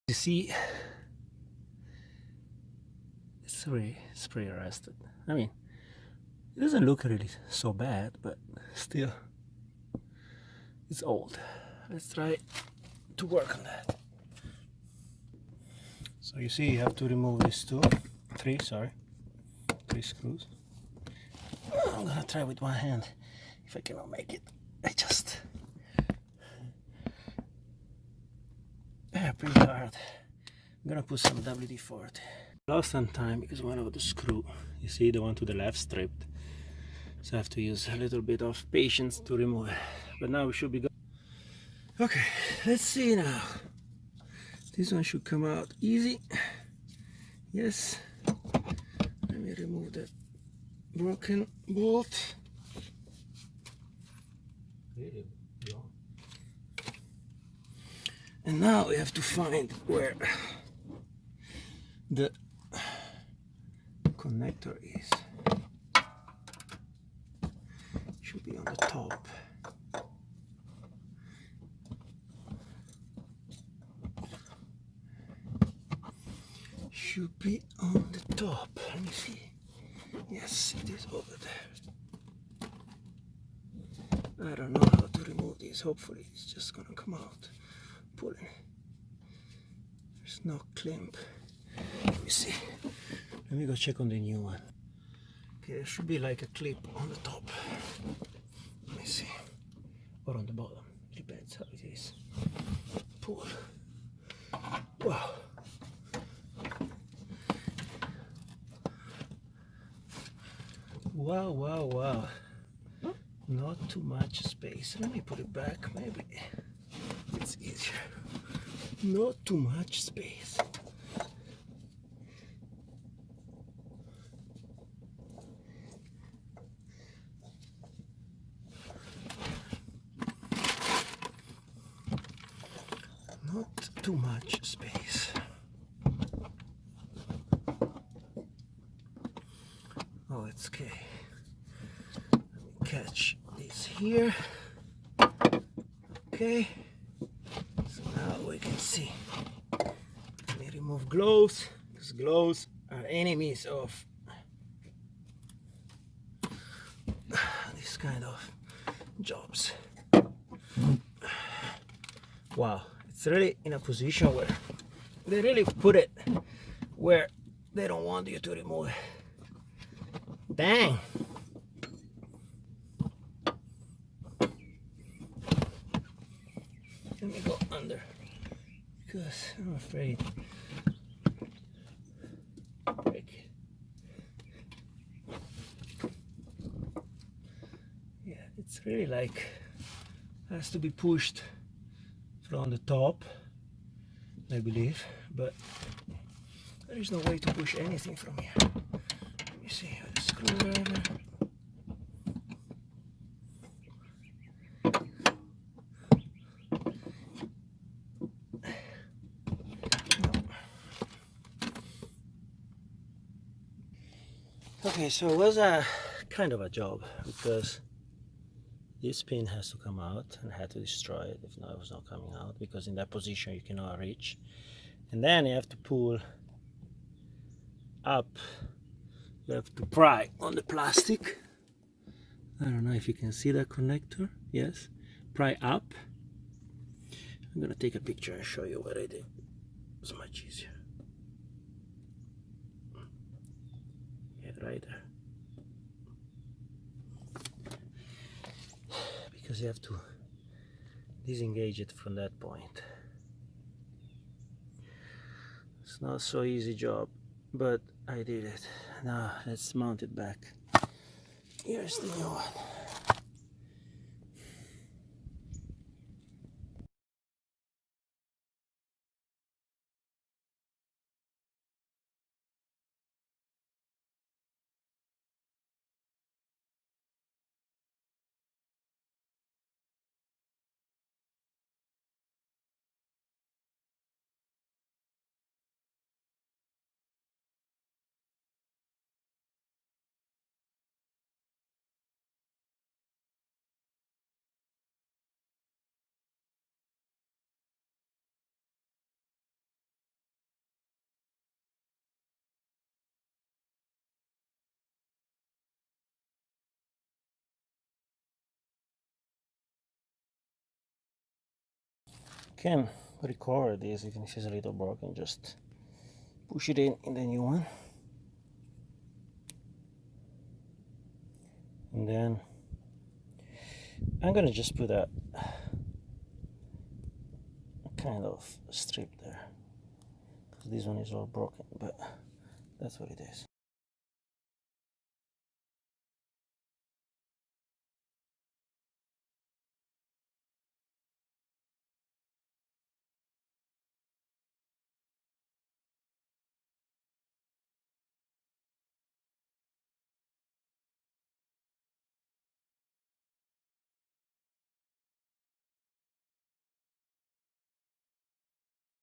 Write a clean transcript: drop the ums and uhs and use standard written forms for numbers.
You see, it's really spray arrested. I mean, it doesn't look really so bad, but still, it's old. Let's try to work on that. So you see, you have to remove these three screws. I'm gonna try with one hand. If I cannot make it, I just pretty hard. I'm gonna put some WD-40. Lost some time because one of the screw, you see, the one to the left stripped. So I have to use a little bit of patience to remove it. But now we should be good. Okay, let's see now. This one should come out easy. Yes. Let me remove the broken bolt. And now we have to find where the connector is. Should be on the top. Should be on the top. Let me see. Yes, it is over there. I don't know how to remove this. Hopefully it's just gonna come out. Pulling. There's no clamp. Let me see. Let me go check on the new one. Okay, there should be like a clip on the top. Let me see. Or on the bottom. Depends how it is. Pull. Wow. Wow, wow, wow. Not too much space. Let me put it back. Maybe it's easier. Not too much space. Not too much space. Oh, it's okay. Let me catch this here. Okay. So now we can see. Let me remove gloves, because gloves are enemies of this kind of jobs. Wow, it's really in a position where they really put it where they don't want you to remove it. Dang! Let me go under because I'm afraid break it. Yeah, it's really like has to be pushed from the top, I believe, but there is no way to push anything from here. Let me see the screwdriver. Okay, so it was a kind of a job because this pin has to come out and I had to destroy it if not it was not coming out, because in that position you cannot reach. And then you have to pull up, you have to pry on the plastic. I don't know if you can see that connector. Yes, pry up. I'm gonna take a picture and show you what I did. It's much easier. Yeah, right there. Because you have to disengage it from that point. It's not so easy job, but I did it. Now let's mount it back. Here's the new one. can record this even if it's a little broken. Just push it in the new one, and then I'm gonna just put a kind of strip there because this one is all broken, but that's what it is.